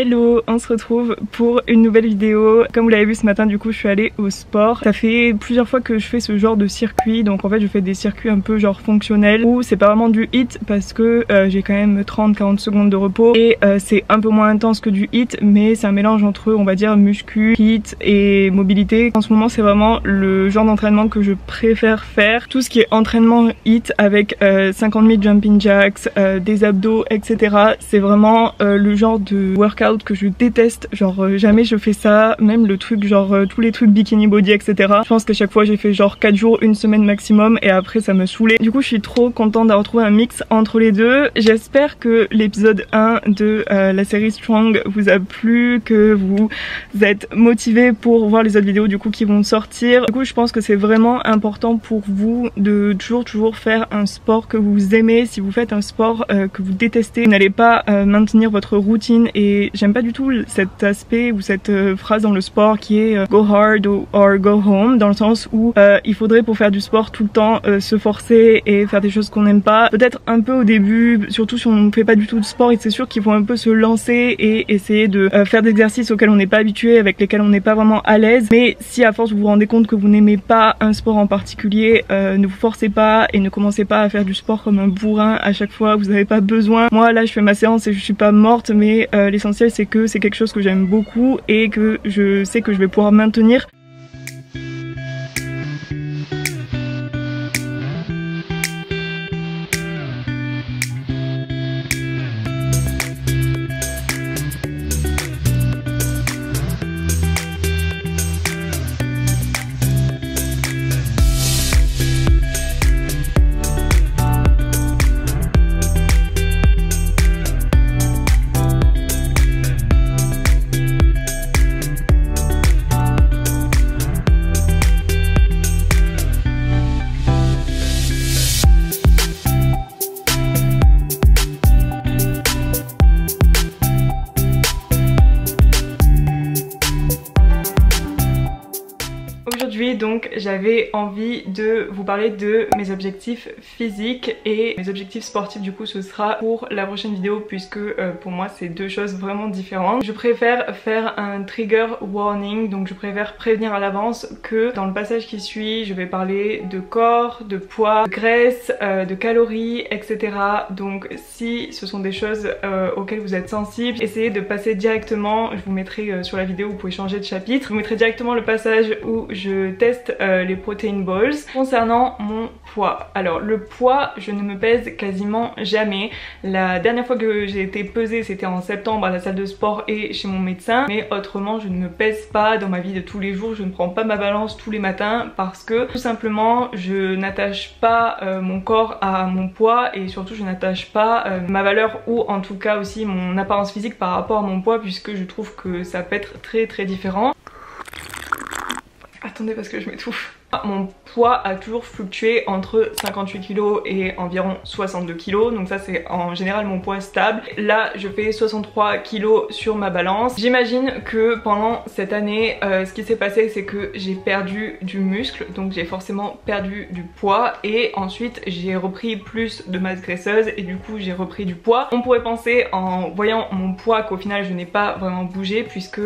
Hello, on se retrouve pour une nouvelle vidéo. Comme vous l'avez vu ce matin, du coup je suis allée au sport. Ça fait plusieurs fois que je fais ce genre de circuit, donc en fait je fais des circuits un peu genre fonctionnels où c'est pas vraiment du HIIT parce que j'ai quand même 30-40 secondes de repos et c'est un peu moins intense que du HIIT, mais c'est un mélange entre on va dire muscu, HIIT et mobilité. En ce moment c'est vraiment le genre d'entraînement que je préfère faire. Tout ce qui est entraînement HIIT avec 50 000 jumping jacks, des abdos, etc. C'est vraiment le genre de workout que je déteste, genre jamais je fais ça, même le truc genre tous les trucs bikini body, etc. Je pense qu'à chaque fois j'ai fait genre 4 jours, une semaine maximum et après ça me saoulait. Du coup je suis trop contente d'avoir trouvé un mix entre les deux. J'espère que l'épisode 1 de la série Strong vous a plu, que vous êtes motivés pour voir les autres vidéos du coup qui vont sortir. Du coup je pense que c'est vraiment important pour vous de toujours faire un sport que vous aimez. Si vous faites un sport que vous détestez, vous n'allez pas maintenir votre routine, et j'aime pas du tout cet aspect ou cette phrase dans le sport qui est go hard or go home, dans le sens où il faudrait pour faire du sport tout le temps se forcer et faire des choses qu'on n'aime pas. Peut-être un peu au début, surtout si on ne fait pas du tout de sport, et c'est sûr qu'il faut un peu se lancer et essayer de faire des exercices auxquels on n'est pas habitué, avec lesquels on n'est pas vraiment à l'aise. Mais si à force vous vous rendez compte que vous n'aimez pas un sport en particulier, ne vous forcez pas et ne commencez pas à faire du sport comme un bourrin à chaque fois, vous n'avez pas besoin. Moi là je fais ma séance et je suis pas morte, mais l'essentiel c'est que c'est quelque chose que j'aime beaucoup et que je sais que je vais pouvoir maintenir. Aujourd'hui donc j'avais envie de vous parler de mes objectifs physiques et mes objectifs sportifs. Du coup ce sera pour la prochaine vidéo puisque pour moi c'est deux choses vraiment différentes. Je préfère faire un trigger warning, donc je préfère prévenir à l'avance que dans le passage qui suit je vais parler de corps, de poids, de graisse, de calories, etc. Donc si ce sont des choses auxquelles vous êtes sensible, essayez de passer directement. Je vous mettrai sur la vidéo, vous pouvez changer de chapitre, je vous mettrai directement le passage où je teste les protein balls. Concernant mon poids, alors le poids je ne me pèse quasiment jamais. La dernière fois que j'ai été pesée c'était en septembre à la salle de sport et chez mon médecin, mais autrement je ne me pèse pas dans ma vie de tous les jours. Je ne prends pas ma balance tous les matins parce que tout simplement je n'attache pas mon corps à mon poids, et surtout je n'attache pas ma valeur, ou en tout cas aussi mon apparence physique par rapport à mon poids, puisque je trouve que ça peut être très différent. Attendez parce que je m'étouffe. Mon poids a toujours fluctué entre 58 kg et environ 62 kg, donc ça c'est en général mon poids stable. Là je fais 63 kg sur ma balance. J'imagine que pendant cette année ce qui s'est passé c'est que j'ai perdu du muscle, donc j'ai forcément perdu du poids, et ensuite j'ai repris plus de masse graisseuse et du coup j'ai repris du poids. On pourrait penser en voyant mon poids qu'au final je n'ai pas vraiment bougé, puisque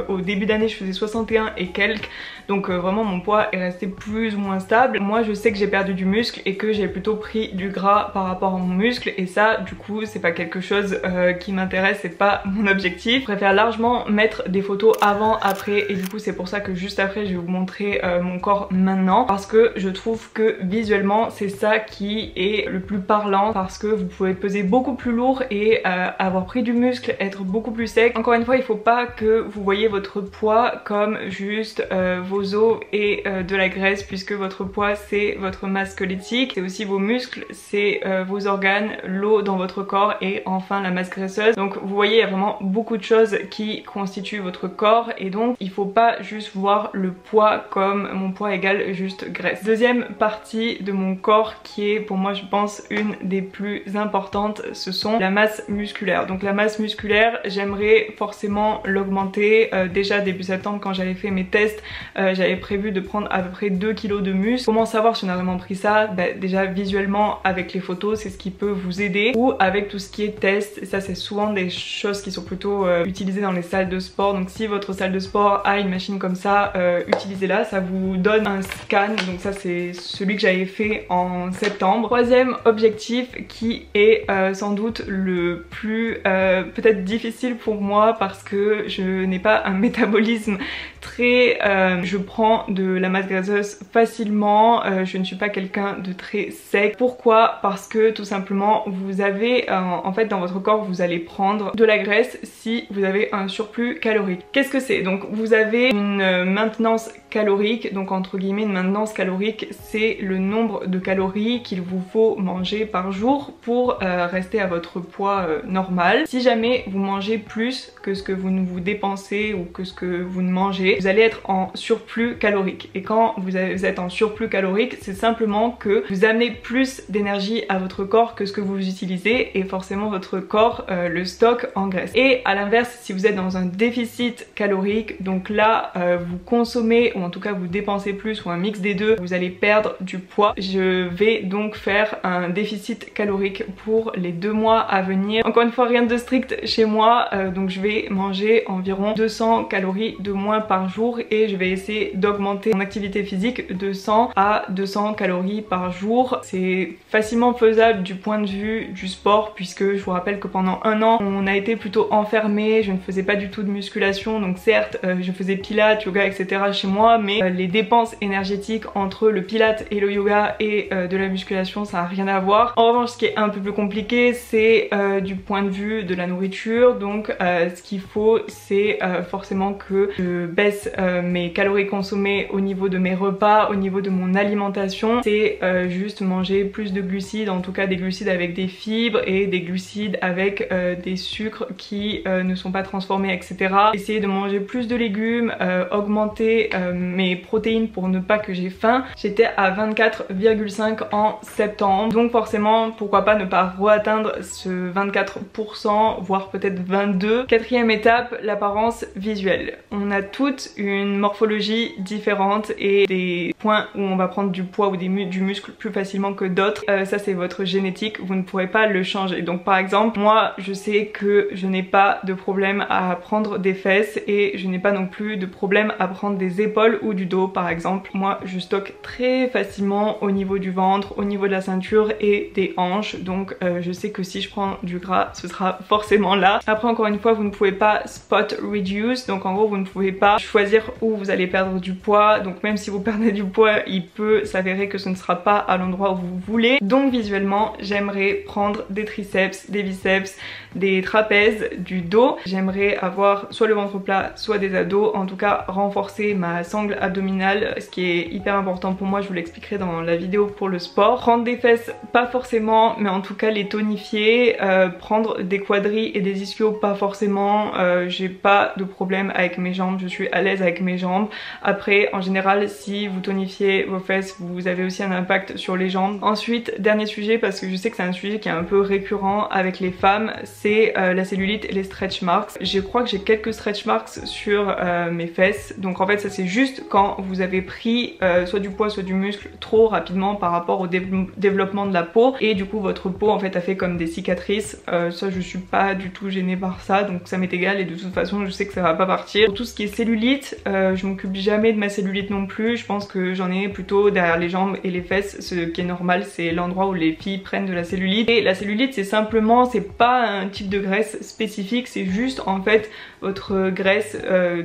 au début d'année je faisais 61 et quelques, donc vraiment mon poids est resté plus ou moins stable. Moi je sais que j'ai perdu du muscle et que j'ai plutôt pris du gras par rapport à mon muscle, et ça du coup c'est pas quelque chose qui m'intéresse, c'est pas mon objectif. Je préfère largement mettre des photos avant après, et du coup c'est pour ça que juste après je vais vous montrer mon corps maintenant, parce que je trouve que visuellement c'est ça qui est le plus parlant, parce que vous pouvez peser beaucoup plus lourd et avoir pris du muscle, être beaucoup plus sec. Encore une fois il faut pas que vous voyez votre poids comme juste vos os et de la graisse, puisque votre poids c'est votre masse squelettique, c'est aussi vos muscles, c'est vos organes, l'eau dans votre corps et enfin la masse graisseuse. Donc vous voyez il y a vraiment beaucoup de choses qui constituent votre corps, et donc il faut pas juste voir le poids comme mon poids égale juste graisse. Deuxième partie de mon corps qui est pour moi je pense une des plus importantes, ce sont la masse musculaire. Donc la masse musculaire j'aimerais forcément l'augmenter. Déjà début septembre quand j'avais fait mes tests j'avais prévu de prendre à peu près 2 kilos de muscle. Comment savoir si on a vraiment pris ça? Déjà visuellement avec les photos, c'est ce qui peut vous aider, ou avec tout ce qui est test, et ça c'est souvent des choses qui sont plutôt utilisées dans les salles de sport. Donc si votre salle de sport a une machine comme ça, utilisez-la, ça vous donne un scan. Donc ça c'est celui que j'avais fait en septembre. Troisième objectif qui est sans doute le plus peut-être difficile pour moi parce que je n'ai pas un métabolisme très... je prends de la masse graisseuse facilement, je ne suis pas quelqu'un de très sec. Pourquoi? Parce que tout simplement vous avez en fait dans votre corps vous allez prendre de la graisse si vous avez un surplus calorique. Qu'est-ce que c'est? Donc vous avez une maintenance calorique, donc entre guillemets une maintenance calorique, c'est le nombre de calories qu'il vous faut manger par jour pour rester à votre poids normal. Si jamais vous mangez plus que ce que vous ne vous dépensez ou que ce que vous ne mangez, vous allez être en surplus calorique. Et quand vous êtes en surplus calorique, c'est simplement que vous amenez plus d'énergie à votre corps que ce que vous utilisez, et forcément votre corps le stocke en graisse. Et à l'inverse, si vous êtes dans un déficit calorique, donc là vous consommez, ou en tout cas vous dépensez plus, ou un mix des deux, vous allez perdre du poids. Je vais donc faire un déficit calorique pour les 2 mois à venir. Encore une fois, rien de strict chez moi, donc je vais manger environ 200 calories de moins par jour, et je vais essayer d'augmenter mon activité physique de 100 à 200 calories par jour. C'est facilement faisable du point de vue du sport, puisque je vous rappelle que pendant un an on a été plutôt enfermés, je ne faisais pas du tout de musculation, donc certes je faisais pilates, yoga, etc. chez moi, mais les dépenses énergétiques entre le pilates et le yoga et de la musculation, ça n'a rien à voir. En revanche, ce qui est un peu plus compliqué, c'est du point de vue de la nourriture. Donc ce qu'il faut, c'est forcément que je baisse mes calories consommées au niveau de mes repas, au niveau de mon alimentation. C'est juste manger plus de glucides, en tout cas des glucides avec des fibres et des glucides avec des sucres qui ne sont pas transformés, etc. Essayer de manger plus de légumes, augmenter mes protéines pour ne pas que j'ai faim. J'étais à 24,5 en septembre, donc forcément pourquoi pas ne pas re-atteindre ce 24%, voire peut-être 22%. Quatrième étape, l'apparence visuelle. On a toutes une morphologie différente et des points où on va prendre du poids ou du muscle plus facilement que d'autres. Ça c'est votre génétique, vous ne pourrez pas le changer. Donc par exemple, moi je sais que je n'ai pas de problème à prendre des fesses, et je n'ai pas non plus de problème à prendre des épaules ou du dos par exemple. Moi je stocke très facilement au niveau du ventre, au niveau de la ceinture et des hanches, donc je sais que si je prends du gras, ce sera forcément là. Après encore une fois, vous ne pouvez pas spot reduce, donc en gros vous ne pouvez pas choisir où vous allez perdre du poids, donc même si vous perdez du poids, il peut s'avérer que ce ne sera pas à l'endroit où vous voulez. Donc visuellement, j'aimerais prendre des triceps, des biceps, des trapèzes, du dos. J'aimerais avoir soit le ventre plat, soit des abdos, en tout cas renforcer ma sangle abdominale, ce qui est hyper important pour moi, je vous l'expliquerai dans la vidéo pour le sport. Prendre des fesses, pas forcément, mais en tout cas les tonifier. Prendre des quadris et des ischios, pas forcément. J'ai pas de problème avec mes jambes, je suis à l'aise avec mes jambes. Après, en général, si vous tonifiez vos fesses, vous avez aussi un impact sur les jambes. Ensuite, dernier sujet, parce que je sais que c'est un sujet qui est un peu récurrent avec les femmes, c'est la cellulite et les stretch marks. Je crois que j'ai quelques stretch marks sur mes fesses. Donc en fait ça c'est juste quand vous avez pris soit du poids soit du muscle trop rapidement par rapport au développement de la peau, et du coup votre peau en fait a fait comme des cicatrices. Ça je suis pas du tout gênée par ça, donc ça m'est égal, et de toute façon je sais que ça va pas partir. Pour tout ce qui est cellulite, je m'occupe jamais de ma cellulite non plus. Je pense que j'en ai plutôt derrière les jambes et les fesses, ce qui est normal, c'est l'endroit où les filles prennent de la cellulite. Et la cellulite c'est simplement, c'est pas un type de graisse spécifique, c'est juste en fait votre graisse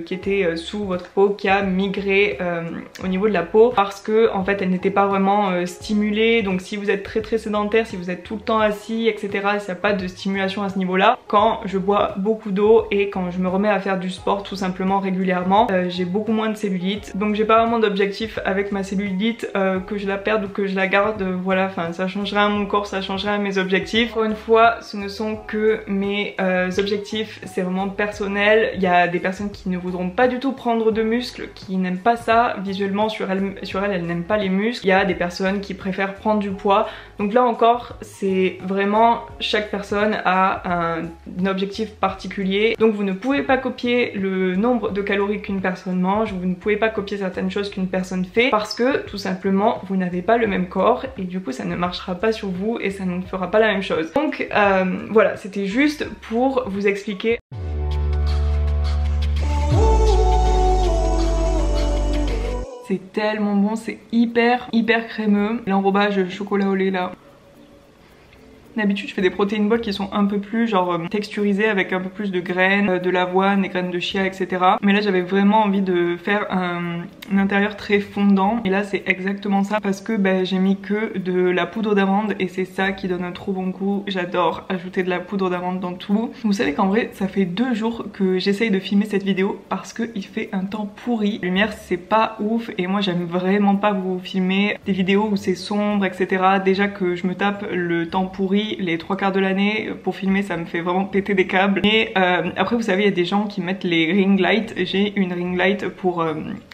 qui était sous votre peau qui a migré au niveau de la peau parce que en fait elle n'était pas vraiment stimulée. Donc si vous êtes très sédentaire, si vous êtes tout le temps assis, etc., s'il n'y a pas de stimulation à ce niveau là, quand je bois beaucoup d'eau et quand je me remets à faire du sport tout simplement régulièrement, j'ai beaucoup moins de cellulite. Donc j'ai pas vraiment d'objectif avec ma cellulite, que je la perde ou que je la garde, voilà, enfin ça changerait à mon corps, ça changerait à mes objectifs. Encore une fois, ce ne sont que mes objectifs, c'est vraiment personnel. Il y a des personnes qui ne voudront pas du tout prendre de muscles, qui n'aiment pas ça visuellement sur elles n'aiment pas les muscles. Il y a des personnes qui préfèrent prendre du poids. Donc là encore, c'est vraiment chaque personne a un objectif particulier. Donc vous ne pouvez pas copier le nombre de calories qu'une personne mange, vous ne pouvez pas copier certaines choses qu'une personne fait, parce que tout simplement vous n'avez pas le même corps et du coup ça ne marchera pas sur vous et ça ne fera pas la même chose. Donc voilà, c'était juste pour vous expliquer. C'est tellement bon, c'est hyper crémeux. L'enrobage chocolat au lait là. D'habitude je fais des protéines balls qui sont un peu plus genre texturisées avec un peu plus de graines, de l'avoine, des graines de chia, etc. Mais là j'avais vraiment envie de faire un intérieur très fondant et là c'est exactement ça parce que j'ai mis que de la poudre d'amande et c'est ça qui donne un trop bon goût. J'adore ajouter de la poudre d'amande dans tout. Vous savez qu'en vrai ça fait 2 jours que j'essaye de filmer cette vidéo parce qu'il fait un temps pourri. La lumière c'est pas ouf et moi j'aime vraiment pas vous filmer des vidéos où c'est sombre, etc. Déjà que je me tape le temps pourri les 3/4 de l'année pour filmer, ça me fait vraiment péter des câbles. Et après vous savez il y a des gens qui mettent les ring lights. J'ai une ring light pour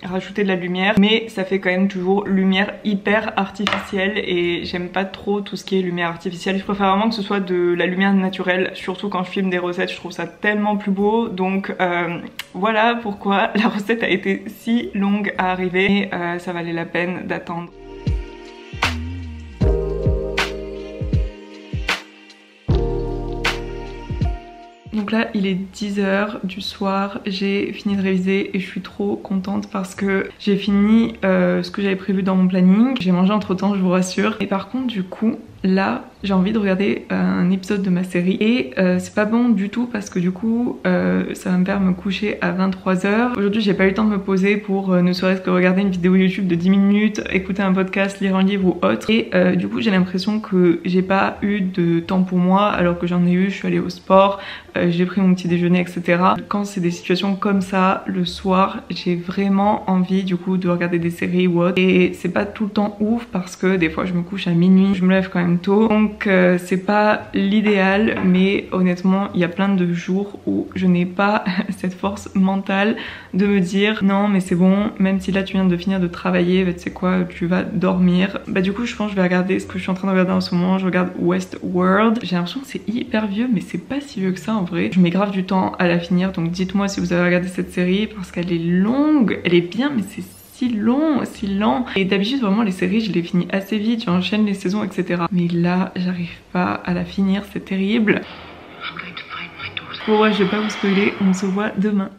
rajouter de la lumière, mais ça fait quand même toujours lumière hyper artificielle et j'aime pas trop tout ce qui est lumière artificielle. Je préfère vraiment que ce soit de la lumière naturelle, surtout quand je filme des recettes, je trouve ça tellement plus beau. Donc voilà pourquoi la recette a été si longue à arriver et ça valait la peine d'attendre. Donc là il est 10 h du soir, j'ai fini de réviser et je suis trop contente parce que j'ai fini ce que j'avais prévu dans mon planning. J'ai mangé entre temps, je vous rassure. Et par contre du coup là j'ai envie de regarder un épisode de ma série et c'est pas bon du tout parce que du coup ça va me faire me coucher à 23 h. Aujourd'hui j'ai pas eu le temps de me poser pour ne serait-ce que regarder une vidéo YouTube de 10 minutes, écouter un podcast, lire un livre ou autre. Et du coup j'ai l'impression que j'ai pas eu de temps pour moi alors que j'en ai eu. Je suis allée au sport, j'ai pris mon petit déjeuner, etc. Quand c'est des situations comme ça le soir, j'ai vraiment envie du coup de regarder des séries ou autre et c'est pas tout le temps ouf parce que des fois je me couche à minuit, je me lève quand même tôt, donc c'est pas l'idéal. Mais honnêtement il y a plein de jours où je n'ai pas cette force mentale de me dire non mais c'est bon, même si là tu viens de finir de travailler, tu sais quoi, tu vas dormir. Du coup je pense que je vais regarder ce que je suis en train de regarder en ce moment. Je regarde Westworld. J'ai l'impression que c'est hyper vieux mais c'est pas si vieux que ça en vrai. Je mets grave du temps à la finir, donc dites-moi si vous avez regardé cette série parce qu'elle est longue, elle est bien mais c'est si long, si lent. Et d'habitude vraiment les séries je les finis assez vite, j'enchaîne les saisons, etc. Mais là j'arrive pas à la finir, c'est terrible. Bon ouais, je vais pas vous spoiler, on se voit demain.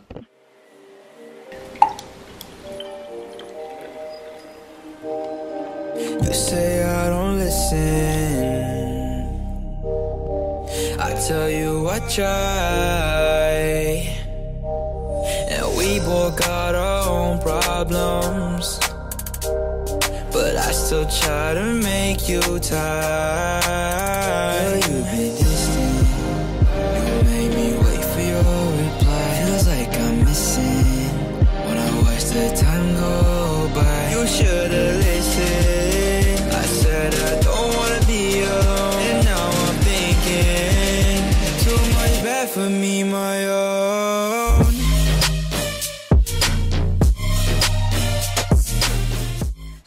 You say I don't listen. I tell you I try. And we both got our own problems, but I still try to make you tired. You been distant, you made me wait for your reply. Feels like I'm missing when I watch the time go by. You should've listened. I said I don't wanna be alone, and now I'm thinking too much bad for me, my own.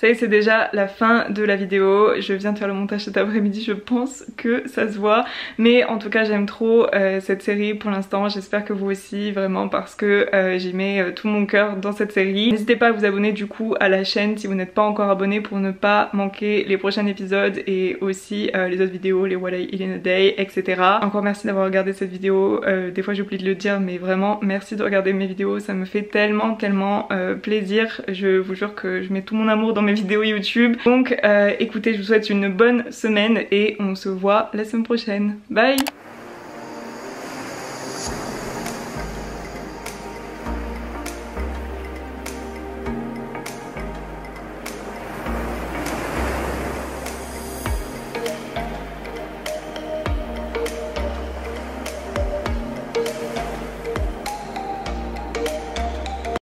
Ça y est, c'est déjà la fin de la vidéo. Je viens de faire le montage cet après-midi, je pense que ça se voit. Mais en tout cas j'aime trop cette série pour l'instant. J'espère que vous aussi, vraiment, parce que j'y mets tout mon cœur dans cette série. N'hésitez pas à vous abonner du coup à la chaîne si vous n'êtes pas encore abonné pour ne pas manquer les prochains épisodes et aussi les autres vidéos, les What I Eat in a Day, etc. Encore merci d'avoir regardé cette vidéo. Des fois j'oublie de le dire mais vraiment merci de regarder mes vidéos. Ça me fait tellement plaisir. Je vous jure que je mets tout mon amour dans mes vidéos YouTube. Donc écoutez, je vous souhaite une bonne semaine et on se voit la semaine prochaine. Bye!